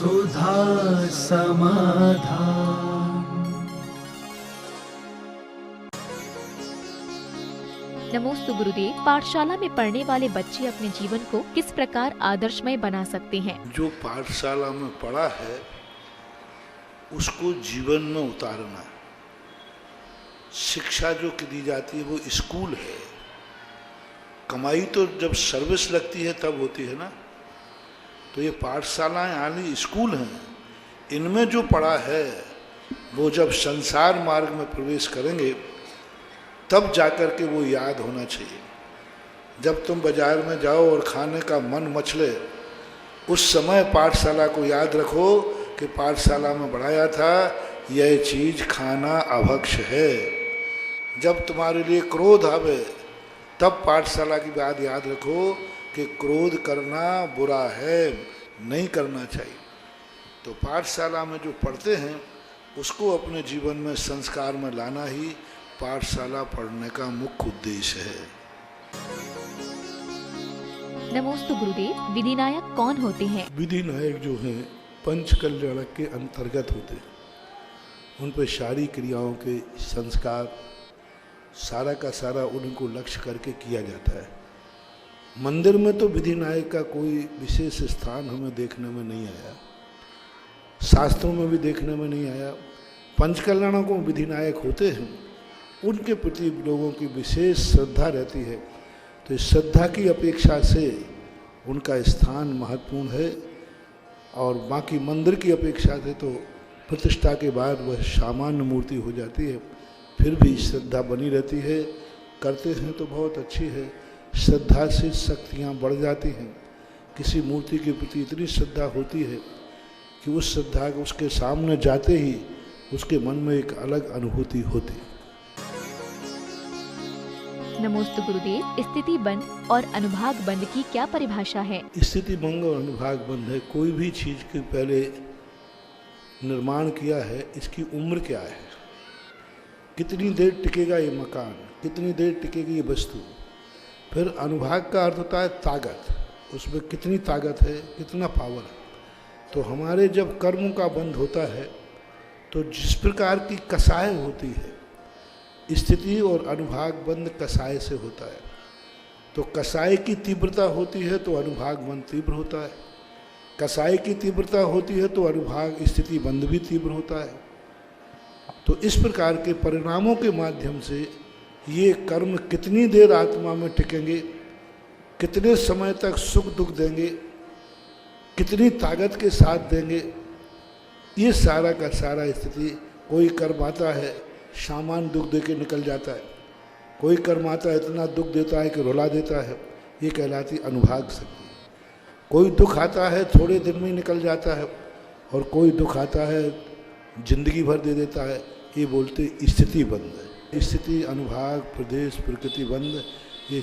सुधा समाधान। नमोस्तु गुरुदेव। पाठशाला में पढ़ने वाले बच्चे अपने जीवन को किस प्रकार आदर्शमय बना सकते हैं? जो पाठशाला में पढ़ा है उसको जीवन में उतारना। शिक्षा जो दी जाती है वो स्कूल है। कमाई तो जब सर्विस लगती है तब होती है ना। तो ये पाठशालाएं यानी स्कूल हैं। इनमें जो पढ़ा है वो जब संसार मार्ग में प्रवेश करेंगे तब जाकर के वो याद होना चाहिए। जब तुम बाजार में जाओ और खाने का मन मचले उस समय पाठशाला को याद रखो कि पाठशाला में पढ़ाया था यह चीज़ खाना अभक्ष है। जब तुम्हारे लिए क्रोध आवे तब पाठशाला की बात याद रखो कि क्रोध करना बुरा है, नहीं करना चाहिए। तो पाठशाला में जो पढ़ते हैं उसको अपने जीवन में संस्कार में लाना ही पाठशाला पढ़ने का मुख्य उद्देश्य है। नमोस्तु गुरुदेव। विधिनायक कौन होते हैं? विधिनायक जो हैं पंच कल्याणक के अंतर्गत होते हैं। उन पर सारी क्रियाओं के संस्कार सारा का सारा उनको लक्ष्य करके किया जाता है। मंदिर में तो विधिनायक का कोई विशेष स्थान हमें देखने में नहीं आया, शास्त्रों में भी देखने में नहीं आया। पंचकल्याणों को विधिनायक होते हैं, उनके प्रति लोगों की विशेष श्रद्धा रहती है। तो इस श्रद्धा की अपेक्षा से उनका स्थान महत्वपूर्ण है। और बाकी मंदिर की अपेक्षा से तो प्रतिष्ठा के बाद वह सामान्य मूर्ति हो जाती है, फिर भी श्रद्धा बनी रहती है। करते हैं तो बहुत अच्छी है। श्रद्धा से शक्तियाँ बढ़ जाती हैं। किसी मूर्ति के प्रति इतनी श्रद्धा होती है कि उस श्रद्धा को उसके सामने जाते ही उसके मन में एक अलग अनुभूति होती है। नमोस्तु गुरुदेव। स्थिति बंध और अनुभाग बंध की क्या परिभाषा है? स्थिति बंध और अनुभाग बंध है कोई भी चीज के पहले निर्माण किया है, इसकी उम्र क्या है, कितनी देर टिकेगा ये मकान, कितनी देर टिकेगी ये वस्तु। फिर अनुभाग का अर्थ होता है ताकत, उसमें कितनी ताकत है, कितना पावर है। तो हमारे जब कर्म का बंध होता है तो जिस प्रकार की कसाय होती है, स्थिति और अनुभाग बंध कसाय से होता है। तो कसाय की तीव्रता होती है तो अनुभाग बंध तीव्र होता है, कसाय की तीव्रता होती है तो अनुभाग स्थिति बंध भी तीव्र होता है। तो इस प्रकार के परिणामों के माध्यम से ये कर्म कितनी देर आत्मा में टिकेंगे, कितने समय तक सुख दुख देंगे, कितनी ताकत के साथ देंगे, ये सारा का सारा स्थिति। कोई कर्म आता है सामान्य दुख दे के निकल जाता है, कोई कर्म आता है इतना दुख देता है कि रुला देता है, ये कहलाती अनुभाग शक्ति। कोई दुख आता है थोड़े दिन में निकल जाता है और कोई दुख आता है जिंदगी भर दे देता है, ये बोलते स्थिति बंध है। स्थिति, अनुभाग, प्रदेश, प्रकृति बंध, ये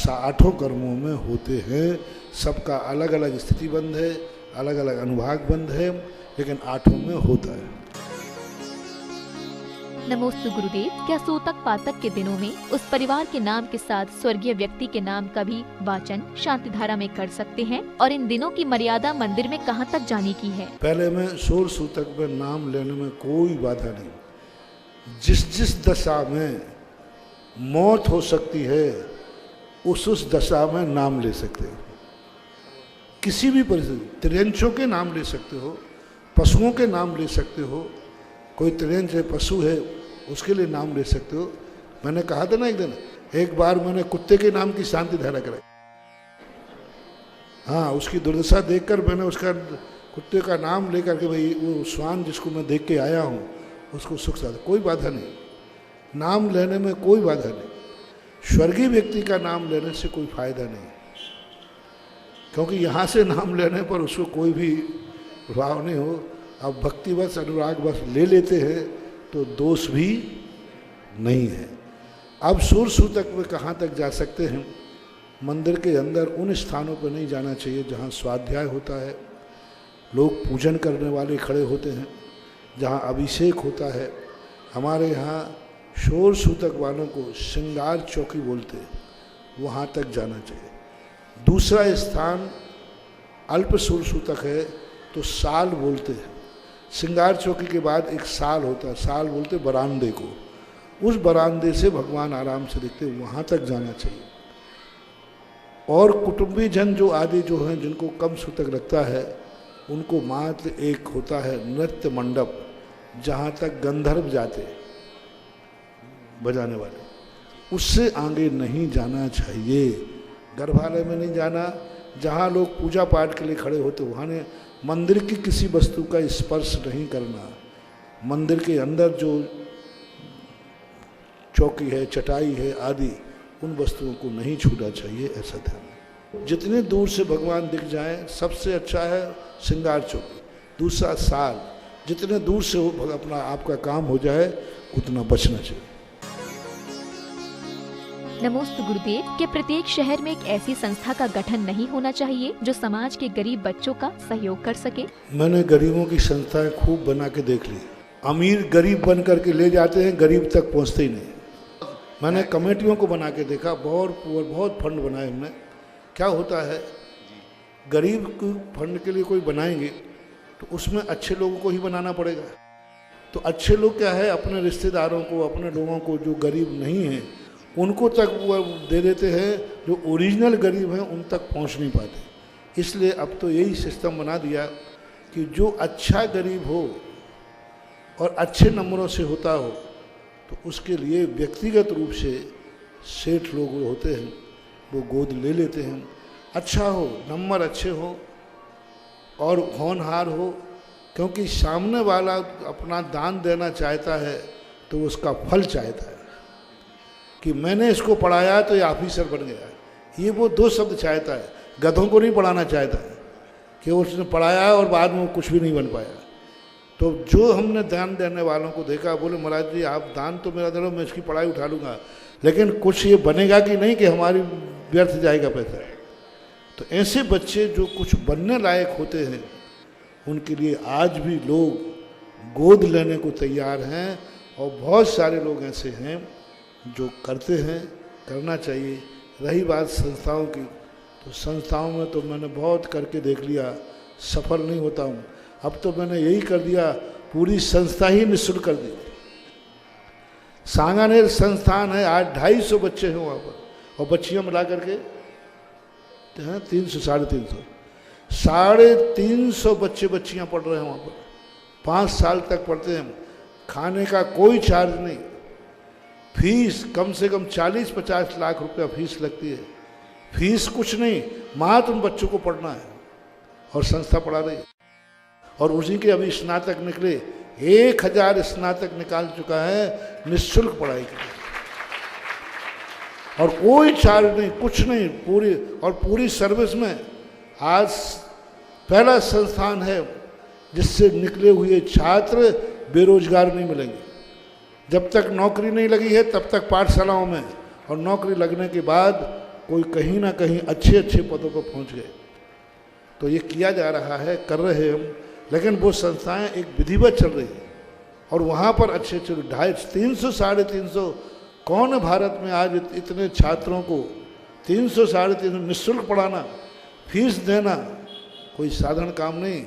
आठों कर्मों में होते हैं। सबका अलग अलग स्थिति बंध है, अलग अलग अनुभाग बंध है, लेकिन आठों में होता है। नमोस्तु गुरुदेव। क्या सूतक पातक के दिनों में उस परिवार के नाम के साथ स्वर्गीय व्यक्ति के नाम का भी वाचन शांति धारा में कर सकते हैं? और इन दिनों की मर्यादा मंदिर में कहाँ तक जाने की है? पहले में सोल सूतक में नाम लेने में कोई बाधा नहीं। जिस दशा में मौत हो सकती है उस दशा में नाम ले सकते हो। किसी भी परिस्थिति, त्रियंशों के नाम ले सकते हो, पशुओं के नाम ले सकते हो। कोई त्रियंश है, पशु है, उसके लिए नाम ले सकते हो। मैंने कहा था ना एक दिन, एक बार मैंने कुत्ते के नाम की शांति धारा कराई। हाँ, उसकी दुर्दशा देखकर मैंने उसका कुत्ते का नाम लेकर के, भाई वो श्वान जिसको मैं देख के आया हूँ उसको सुख साथ, कोई बाधा नहीं। नाम लेने में कोई बाधा नहीं। स्वर्गीय व्यक्ति का नाम लेने से कोई फायदा नहीं, क्योंकि यहाँ से नाम लेने पर उसको कोई भी प्रभाव नहीं हो। अब भक्तिवश अनुरागवश ले लेते हैं तो दोष भी नहीं है। अब सूर्य सूतक में कहाँ तक जा सकते हैं? मंदिर के अंदर उन स्थानों पर नहीं जाना चाहिए जहाँ स्वाध्याय होता है, लोग पूजन करने वाले खड़े होते हैं, जहाँ अभिषेक होता है। हमारे यहाँ शोर सूतक वालों को श्रृंगार चौकी बोलते हैं, वहाँ तक जाना चाहिए। दूसरा स्थान अल्प सूर्य सूतक है, तो साल बोलते हैं। श्रृंगार चौकी के बाद एक साल होता है, साल बोलते बरामदे को। उस बरामदे से भगवान आराम से दिखते, वहाँ तक जाना चाहिए। और कुटुंबी जन जो आदि जो हैं, जिनको कम सूतक लगता है, उनको मात्र एक होता है नृत्य मंडप, जहाँ तक गंधर्व जाते बजाने वाले, उससे आगे नहीं जाना चाहिए। गर्भालय में नहीं जाना, जहाँ लोग पूजा पाठ के लिए खड़े होते वहाँ ने मंदिर की किसी वस्तु का स्पर्श नहीं करना। मंदिर के अंदर जो चौकी है, चटाई है आदि, उन वस्तुओं को नहीं छूना चाहिए, ऐसा ध्यान। जितने दूर से भगवान दिख जाएं सबसे अच्छा है श्रृंगार चौकी। दूसरा साल, जितने दूर से हो अपना आपका काम हो जाए उतना बचना चाहिए। नमोस्तु गुरुदेव के प्रत्येक शहर में एक ऐसी संस्था का गठन नहीं होना चाहिए जो समाज के गरीब बच्चों का सहयोग कर सके। मैंने गरीबों की संस्थाएं खूब बना के देख ली। अमीर गरीब बन करके ले जाते हैं, गरीब तक पहुंचते ही नहीं। मैंने कमेटियों को बना के देखा, बहुत फंड बनाए हमने। क्या होता है, गरीब को फंड के लिए कोई बनाएंगे तो उसमें अच्छे लोगों को ही बनाना पड़ेगा। तो अच्छे लोग क्या है, अपने रिश्तेदारों को, अपने लोगों को जो गरीब नहीं हैं उनको तक वो दे देते हैं, जो ओरिजिनल गरीब हैं उन तक पहुंच नहीं पाते। इसलिए अब तो यही सिस्टम बना दिया कि जो अच्छा गरीब हो और अच्छे नंबरों से होता हो तो उसके लिए व्यक्तिगत रूप से सेठ लोग होते हैं, वो गोद ले लेते हैं। अच्छा हो, नंबर अच्छे हो और होनहार हो, क्योंकि सामने वाला अपना दान देना चाहता है तो उसका फल चाहता है कि मैंने इसको पढ़ाया तो ये ऑफिसर बन गया। ये वो दो शब्द चाहता है, गधों को नहीं पढ़ाना चाहता है कि उसने पढ़ाया और बाद में वो कुछ भी नहीं बन पाया। तो जो हमने दान देने वालों को देखा, बोले महाराज जी आप दान तो मेरा दे, मैं इसकी पढ़ाई उठा लूँगा, लेकिन कुछ ये बनेगा कि नहीं कि हमारी व्यर्थ जाएगा पैसा। तो ऐसे बच्चे जो कुछ बनने लायक होते हैं उनके लिए आज भी लोग गोद लेने को तैयार हैं, और बहुत सारे लोग ऐसे हैं जो करते हैं, करना चाहिए। रही बात संस्थाओं की, तो संस्थाओं में तो मैंने बहुत करके देख लिया, सफल नहीं होता हूँ। अब तो मैंने यही कर दिया, पूरी संस्था ही निःशुल्क कर दी। सांगानेर संस्थान है, आज 250 बच्चे हैं वहाँ पर, और बच्चियाँ मिला करके 300 350 बच्चे बच्चियाँ पढ़ रहे हैं वहाँ पर। 5 साल तक पढ़ते हैं, खाने का कोई चार्ज नहीं। फीस कम से कम 40-50 लाख रुपया फीस लगती है। फीस कुछ नहीं, मात्र उन बच्चों को पढ़ना है और संस्था पढ़ा रही है। और उसी के अभी स्नातक निकले, 1000 स्नातक निकाल चुका है निःशुल्क पढ़ाई के लिए, और कोई चार्ज नहीं, कुछ नहीं, पूरी सर्विस में। आज पहला संस्थान है जिससे निकले हुए छात्र बेरोजगार नहीं मिलेंगे। जब तक नौकरी नहीं लगी है तब तक पाठशालाओं में, और नौकरी लगने के बाद कोई कहीं ना कहीं अच्छे अच्छे पदों पर पहुंच गए। तो ये किया जा रहा है, कर रहे हैं हम, लेकिन वो संस्थाएं एक विधिवत चल रही है, और वहाँ पर अच्छे 250, 300, 350 कौन है भारत में आज इतने छात्रों को 300, 350 निःशुल्क पढ़ाना, फीस देना कोई साधारण काम नहीं।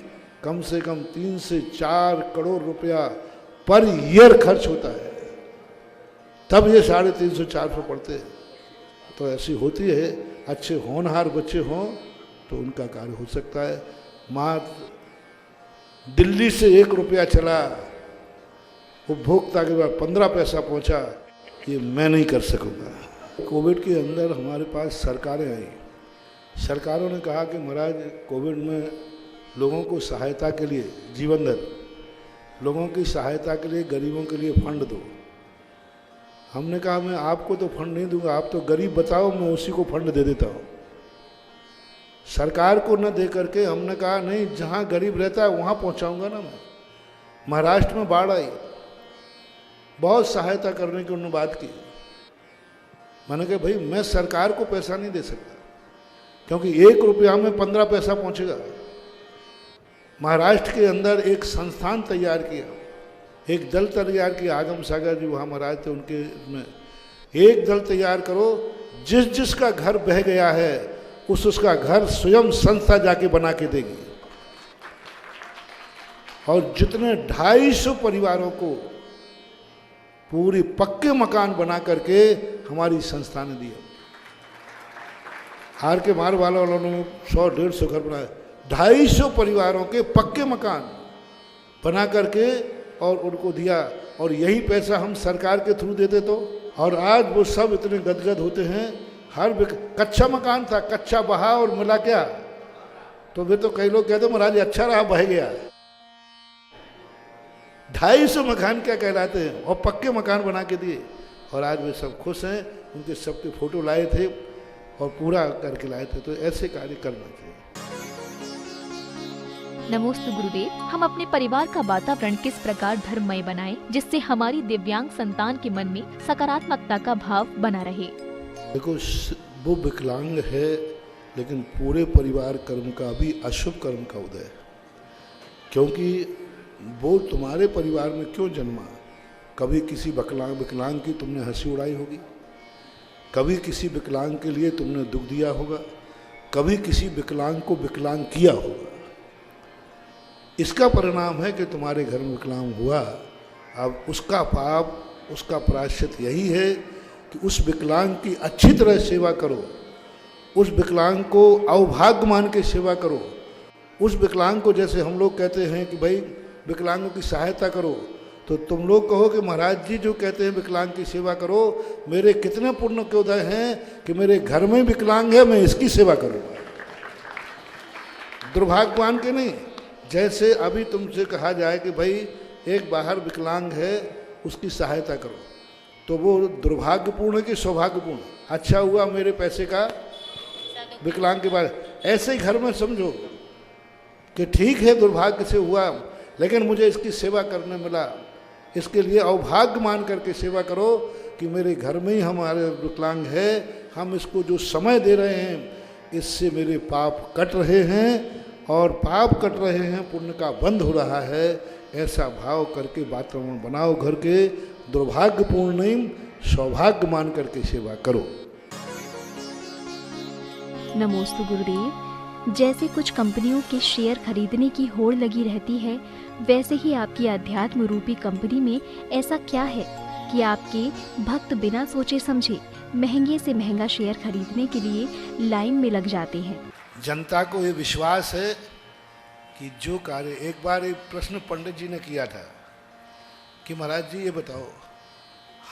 कम से कम 3 से 4 करोड़ रुपया पर ईयर खर्च होता है, तब ये 350, 400 पढ़ते हैं। तो ऐसी होती है, अच्छे होनहार बच्चे हों तो उनका कार्य हो सकता है। मात्र दिल्ली से 1 रुपया चला, उपभोक्ता के बाद 15 पैसा पहुंचा, ये मैं नहीं कर सकूँगा। कोविड के अंदर हमारे पास सरकारें आई, सरकारों ने कहा कि महाराज कोविड में लोगों को सहायता के लिए, जीवन दर, लोगों की सहायता के लिए, गरीबों के लिए फंड दो। हमने कहा मैं आपको तो फंड नहीं दूंगा, आप तो गरीब बताओ, मैं उसी को फंड दे देता हूँ। सरकार को न दे करके हमने कहा नहीं, जहाँ गरीब रहता है वहाँ पहुँचाऊँगा ना मैं। महाराष्ट्र में बाढ़ आई, बहुत सहायता करने की उन्होंने बात की। मैंने कहा भाई मैं सरकार को पैसा नहीं दे सकता, क्योंकि 1 रुपया में 15 पैसा पहुँचेगा। महाराष्ट्र के अंदर एक संस्थान तैयार किया, एक दल तैयार किया, आगम सागर जी वहाँ महाराज थे, उनके में एक दल तैयार करो, जिसका घर बह गया है उसका घर स्वयं संस्था जाके बना के देगी। और जितने 250 परिवारों को पूरी पक्के मकान बना करके हमारी संस्था ने दिया। आर के मारवाला वालों ने 100-150 घर बनाए, 250 परिवारों के पक्के मकान बना करके और उनको दिया, और यही पैसा हम सरकार के थ्रू देते तो। और आज वो सब इतने गदगद होते हैं। हर कच्चा मकान था, कच्चा बहा और मिला क्या, तो वे तो कई लोग कहते महाराज अच्छा रहा बह गया। 250 मकान क्या कहलाते हैं, और पक्के मकान बना के दिए, और आज वे सब खुश हैं। उनके सबके फोटो लाए थे और पूरा करके लाए थे। तो ऐसे कार्य करना चाहिए। नमोस्तु गुरुदेव, हम अपने परिवार का वातावरण किस प्रकार धर्ममय बनाएं, जिससे हमारी दिव्यांग संतान के मन में सकारात्मकता का भाव बना रहे। देखो, वो विकलांग है, लेकिन पूरे परिवार कर्म का भी अशुभ कर्म का उदय है। क्योंकि वो तुम्हारे परिवार में क्यों जन्मा? कभी किसी विकलांग की तुमने हंसी उड़ाई होगी, कभी किसी विकलांग के लिए तुमने दुख दिया होगा, कभी किसी विकलांग को विकलांग किया होगा। इसका परिणाम है कि तुम्हारे घर में विकलांग हुआ। अब उसका पाप, उसका प्रायश्चित यही है कि उस विकलांग की अच्छी तरह सेवा करो, उस विकलांग को अवभाग्य मान के सेवा करो। उस विकलांग को, जैसे हम लोग कहते हैं कि भाई विकलांगों की सहायता करो, तो तुम लोग कहो कि महाराज जी जो कहते हैं विकलांग की सेवा करो, मेरे कितने पुण्य के उदय हैं कि मेरे घर में विकलांग है, मैं इसकी सेवा करूँगा। दुर्भाग्यवान के नहीं। जैसे अभी तुमसे कहा जाए कि भाई एक बाहर विकलांग है, उसकी सहायता करो, तो वो दुर्भाग्यपूर्ण है कि सौभाग्यपूर्ण? अच्छा हुआ मेरे पैसे का विकलांग के बारे, ऐसे ही घर में समझो कि ठीक है दुर्भाग्य से हुआ, लेकिन मुझे इसकी सेवा करने मिला, इसके लिए अवभाग्य मान करके सेवा करो कि मेरे घर में ही हमारे विकलांग है, हम इसको जो समय दे रहे हैं इससे मेरे पाप कट रहे हैं, और पाप कट रहे हैं, पुण्य का बंध हो रहा है। ऐसा भाव करके वातावरण बनाओ घर के। दुर्भाग्यपूर्ण नहीं, सौभाग्य मान करके सेवा करो। नमोस्तु गुरुदेव, जैसे कुछ कंपनियों के शेयर खरीदने की होड़ लगी रहती है, वैसे ही आपकी अध्यात्म रूपी कंपनी में ऐसा क्या है कि आपके भक्त बिना सोचे समझे महंगे से महंगा शेयर खरीदने के लिए लाइन में लग जाते हैं। जनता को ये विश्वास है कि जो कार्य, एक बार एक प्रश्न पंडित जी ने किया था कि महाराज जी ये बताओ,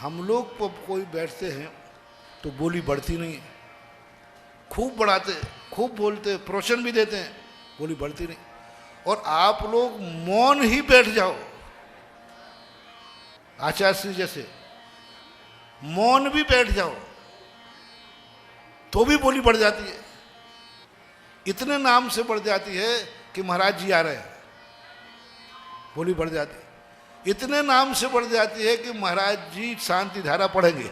हम लोग को कोई बैठते हैं तो बोली बढ़ती नहीं है, खूब बढ़ाते, खूब बोलते, प्रोत्साहन भी देते हैं, बोली बढ़ती नहीं, और आप लोग मौन ही बैठ जाओ, आचार्य श्री जैसे मौन भी बैठ जाओ तो भी बोली बढ़ जाती है। इतने नाम से बढ़ जाती है कि महाराज जी आ रहे हैं, बोली बढ़ जाती है। इतने नाम से बढ़ जाती है कि महाराज जी शांति धारा पढ़ेंगे।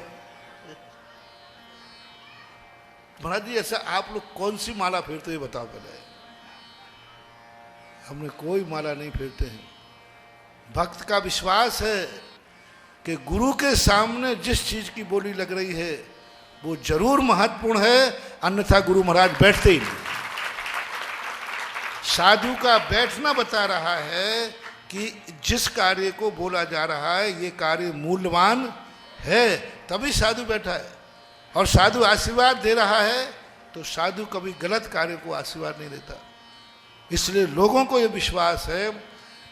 महाराज जी ऐसा आप लोग कौन सी माला फेरते हो बताओ पहले? हमने कोई माला नहीं फेरते हैं। भक्त का विश्वास है कि गुरु के सामने जिस चीज की बोली लग रही है वो जरूर महत्वपूर्ण है, अन्यथा गुरु महाराज बैठते ही नहीं। साधु का बैठना बता रहा है कि जिस कार्य को बोला जा रहा है ये कार्य मूल्यवान है, तभी साधु बैठा है। और साधु आशीर्वाद दे रहा है तो साधु कभी गलत कार्य को आशीर्वाद नहीं देता। इसलिए लोगों को ये विश्वास है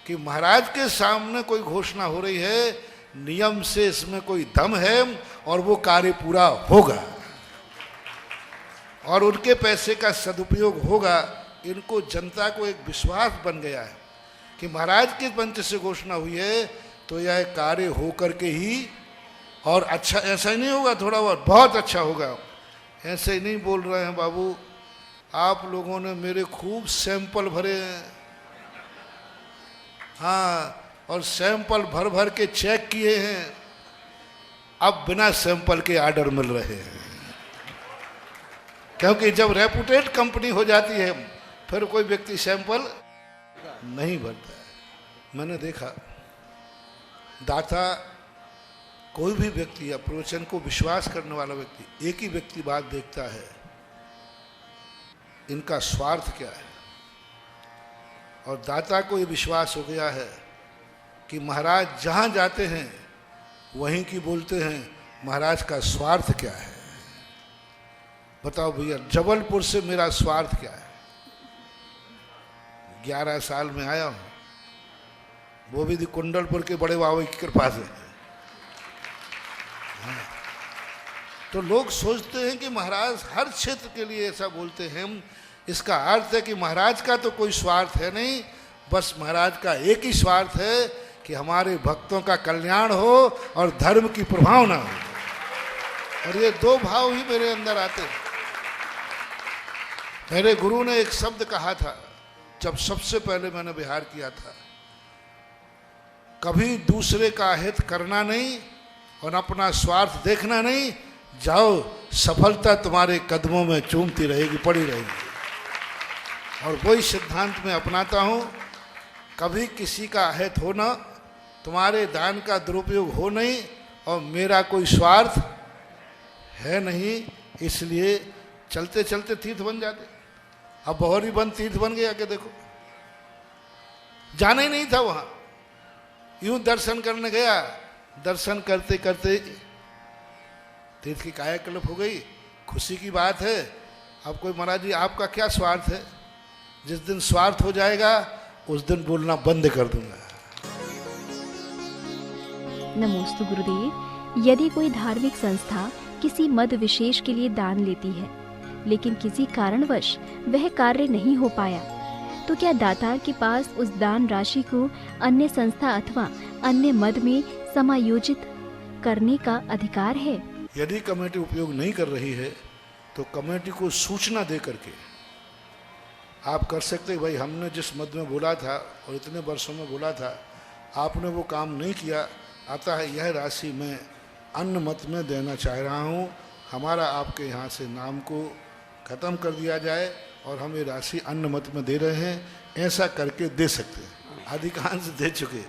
कि महाराज के सामने कोई घोषणा हो रही है, नियम से इसमें कोई दम है और वो कार्य पूरा होगा और उनके पैसे का सदुपयोग होगा। इनको जनता को एक विश्वास बन गया है कि महाराज के मंच से घोषणा हुई है तो यह कार्य हो करके ही, और अच्छा ऐसा ही नहीं होगा थोड़ा बहुत अच्छा होगा, ऐसे ही नहीं बोल रहे हैं बाबू। आप लोगों ने मेरे खूब सैंपल भरे हैं, हाँ, और सैंपल भर भर के चेक किए हैं, अब बिना सैंपल के ऑर्डर मिल रहे हैं। क्योंकि जब रेपुटेड कंपनी हो जाती है फिर कोई व्यक्ति सैंपल नहीं भरता है। मैंने देखा दाता कोई भी व्यक्ति या प्रवचन को विश्वास करने वाला व्यक्ति एक ही व्यक्ति बात देखता है, इनका स्वार्थ क्या है। और दाता को ये विश्वास हो गया है कि महाराज जहाँ जाते हैं वहीं की बोलते हैं महाराज का स्वार्थ क्या है। बताओ भैया, जबलपुर से मेरा स्वार्थ क्या है? 11 साल में आया हूँ, वो भी कुंडलपुर के बड़े बाबा की कृपा से। तो लोग सोचते हैं कि महाराज हर क्षेत्र के लिए ऐसा बोलते हैं। इसका अर्थ है कि महाराज का तो कोई स्वार्थ है नहीं, बस महाराज का एक ही स्वार्थ है कि हमारे भक्तों का कल्याण हो और धर्म की प्रभावना हो। और ये दो भाव ही मेरे अंदर आते हैं। मेरे गुरु ने एक शब्द कहा था जब सबसे पहले मैंने बिहार किया था, कभी दूसरे का हित करना नहीं और अपना स्वार्थ देखना नहीं, जाओ सफलता तुम्हारे कदमों में चूमती रहेगी, पड़ी रहेगी। और वही सिद्धांत मैं अपनाता हूँ, कभी किसी का अहित हो ना, तुम्हारे दान का दुरुपयोग हो नहीं, और मेरा कोई स्वार्थ है नहीं, इसलिए चलते चलते तीर्थ बन जाते। अब बहोरी बंद तीर्थ बन गया कि देखो, जाना ही नहीं था वहाँ, यूं दर्शन करने गया, दर्शन करते करते तीर्थ की कायाकल्प हो गई। खुशी की बात है। अब कोई महाराज जी आपका क्या स्वार्थ है? जिस दिन स्वार्थ हो जाएगा उस दिन बोलना बंद कर दूंगा। नमोस्तु गुरुदेव। यदि कोई धार्मिक संस्था किसी मद विशेष के लिए दान लेती है, लेकिन किसी कारणवश वह कार्य नहीं हो पाया, तो क्या दातार के पास उस दान राशि को अन्य संस्था अथवा अन्य मद में समायोजित करने का अधिकार है? यदि कमेटी उपयोग नहीं कर रही है तो कमेटी को सूचना दे करके आप कर सकते हैं, भाई हमने जिस मद में बोला था और इतने वर्षों में बोला था, आपने वो काम नहीं किया, अतः यह राशि मैं अन्य मत में देना चाह रहा हूँ, हमारा आपके यहाँ से नाम को ख़त्म कर दिया जाए और हम ये राशि अन्य मत में दे रहे हैं, ऐसा करके दे सकते हैं। अधिकांश दे चुके,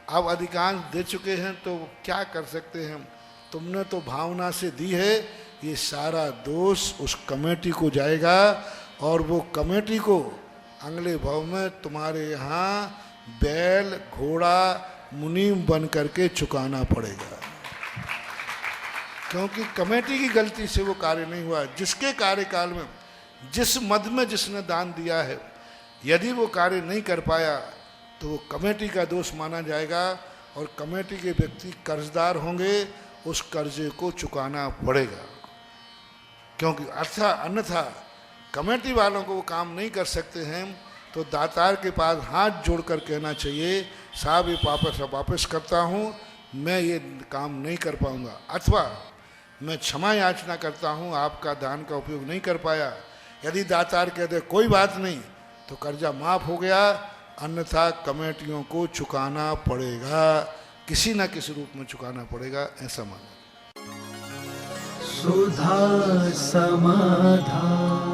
अब अधिकांश दे चुके हैं तो क्या कर सकते हैं? तुमने तो भावना से दी है, ये सारा दोष उस कमेटी को जाएगा और वो कमेटी को अगले भाव में तुम्हारे यहाँ बैल घोड़ा मुनीम बन करके चुकाना पड़ेगा, क्योंकि कमेटी की गलती से वो कार्य नहीं हुआ। जिसके कार्यकाल में जिस मद में जिसने दान दिया है, यदि वो कार्य नहीं कर पाया तो वो कमेटी का दोष माना जाएगा और कमेटी के व्यक्ति कर्जदार होंगे, उस कर्जे को चुकाना पड़ेगा। क्योंकि अन्यथा कमेटी वालों को वो काम नहीं कर सकते हैं, तो दातार के पास हाथ जोड़कर कहना चाहिए, साहब ये वापस करता हूँ, मैं ये काम नहीं कर पाऊँगा, अथवा मैं क्षमा याचना करता हूँ, आपका दान का उपयोग नहीं कर पाया। यदि दातार कहते कोई बात नहीं तो कर्जा माफ़ हो गया, अन्यथा कमेटियों को चुकाना पड़ेगा, किसी न किसी रूप में चुकाना पड़ेगा, ऐसा मानो। सुधा समाधान।